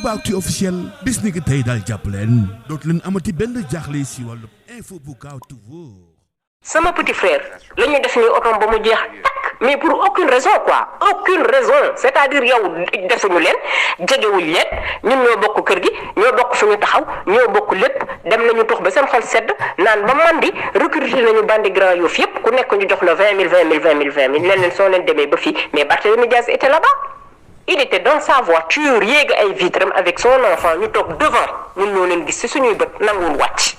Aboubacry officiel bis ni ki tey daal jàpp leen dootu leen amati benn jaaxle si wàllu info bu gaaw te wóor. sama petit frère la ñu def ni otom ba mu jeex takk mais pour aucune raison quoi aucune raison c'est-à-dire yow defuñu leen jegewuñ leen ñun ñoo bokk kër gi ñoo bokk fu ñu taxaw ñoo bokk lépp dem nañu tux ba seen xol sedd naan ba mandi recruter nañu bandi Grand Yoff yépp ku nekk ñu jox la 20 000 ne leen soo leen demee ba fii mais Barthélémy Dias était là-bas. Il était dans sa voiture yéeg ay vitres avec son enfant ñu toog devant ñun ñoo leen gis ci suñuy bët nanguwul wàcc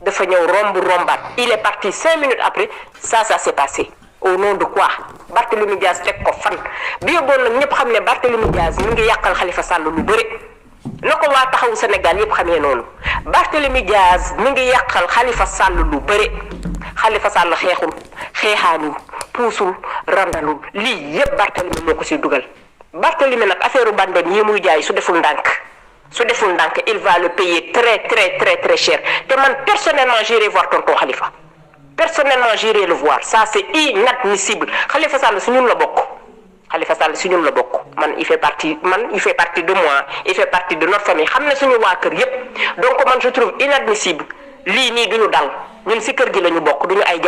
dafa ñëw rombaat il est parti 5 minutes après ça s'est passé au nom de quoi Barthélémy Dias teg ko fan bi yóbboon nag ñëpp xam ne Barthélémy Dias mi ngi yàqal Khalifa Sall lu bëri na ko waa taxawu Sénégal yëpp xamee noonu Barthélémy Dias mi ngi yàqal Khalifa Sall lu bëri Khalifa Sall xeexul xeexaanul puusul randalul lii yëpp Barthélémy moo ko si dugal Barthélémy nag affaire bandem yi muy jaay su deful ndànk il va le payer très cher te man personnellement j'irai voir tonton Khalifa personnellement j'irai le voir ça c'est inadmissible Khalifa Sall si ñun la bokk man il fait partie de moi il fait partie de notre famille xam ne suñu waa kër yépp donc man je trouve inadmissible lii nii duñu dal ñun si kër gi la ñu bokk duñu ay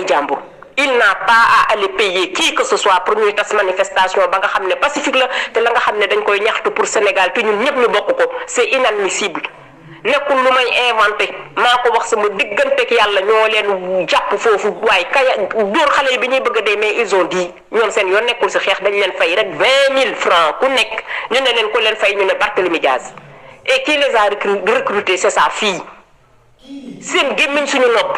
jàmbur il n'a pas à aller payer qui que ce soit pour ñuy tas manifestation ba nga xam ne pacifique la te la nga xam ne dañ koy ñaxtu pour Sénégal te ñun ñëpp ñu bokk ko c'est inadmissible nekkul lu may inventé maa ko wax sama digganteeg yàlla ñoo leen jàpp foofu waaye dóor xale yi bi ñuy bëgg a dee mais ils ont dit ñoom seen yoon nekkul si xeex dañ leen fay rek 20 000 francs ku nekk ñu ne leen ko leen fay ñu ne Barthélémy Dias et qui les a recrutés c'est sa fille seen gémmiñ suñu nopp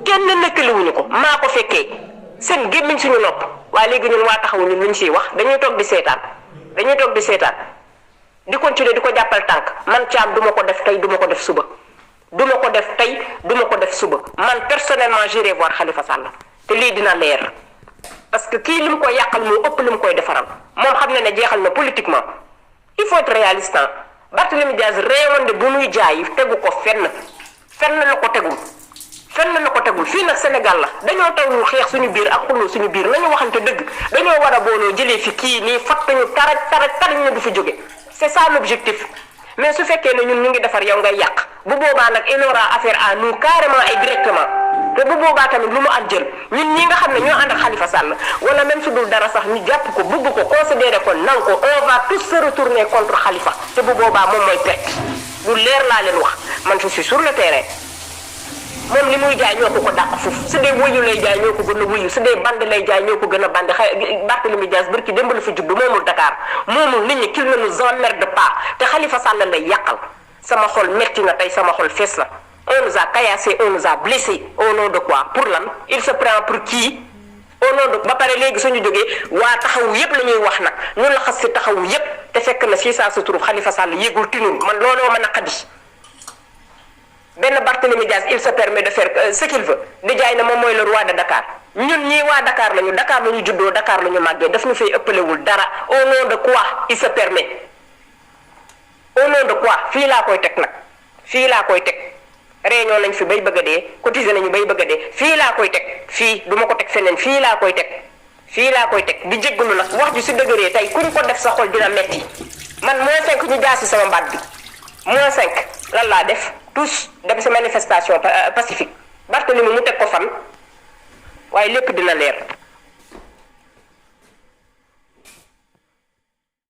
kenn nekkaliwuñu ko maa ko fekkee seen gémmiñ suñu nopp waaye léegi ñun waa taxawu ñun luñ siy wax dañuy toog di seetaan di continuer di ko jàppal tànk man Thiam du ma ko def tey du ma ko def suba man personnellement j'irai voir Khalifa Sall te lii dina leer parce que kii li mu koy yàqal moo ëpp li mu koy defaral moom xam ne jeexal na politiquement il faut être réaliste. Barthélémy Dias réewande bu muy jaay tegu ko fenn la ko tegul fii nag Sénégal la dañoo taw ñu xeex suñu biir ak xulloo suñu biir nañu waxante dëgg dañoo war a booloo jëlee fi kii nii fattañu taraj ne du fi jóge c'est ça l'objectif mais su fekkee ne ñun ñu ngi defar yow ngay yàq bu boobaa nag il aura affaire à nous carrément et directement te bu boobaa tamit lu mu am jël ñun ñi nga xam ne ñoo ànd ak Khalifa Sall wala même su dul dara sax ñu jàpp ko bëgg ko considérer ko nang ko on va tous se retourner contre Khalifa te bu boobaa moom mooy perte lu leer laa leen wax man je suis sur le terrain moom li muy jaay ñoo ko dàq foofu su dee wuyu lay jaay ñoo ko gën a wuyu su dee bande lay jaay ñoo ko gën a bande Barthélémy Dias barki démb la fi juddu moomul Dakar moomul nit ñi qu'il ne nous emmerde pas te Khalifa Sall lay yàqal sama xol metti na tey sama xol fees la on nous a caillassé on nous a blessé au nom de quoi pour lan il se prend pour qui au nom de ba pare léegi suñu jógee waa taxawu yépp la ñuy wax nag ñun la xas si taxawu yépp te fekk na si ça se trouve Khalifa Sall yéegul tinul man looloo ma naqadi benn Barthélémy Dias il se permet de faire ce qu'il veut di jaay na moom mooy le roi de Dakar ñun ñii waa Dakar lañu juddoo Dakar lañu màggee daf ñu fay ëppalewul dara au nom de quoi il se permet au nom de quoi fii laa koy teg réunion nañ fi bay bëgg a dee cotiser nañu bay bëgg a dee fii laa koy teg fii du ma ko teg feneen fii laa koy teg di jéggalu nag wax ju si dëgëree tey kuñ ko def sa xol dina metti man -5 ñu jaasi sama mbaat bi -5 lan laa def tous dem sa manifestation pacifique Barthélémy mu teg ko fan waaye lépp dina leer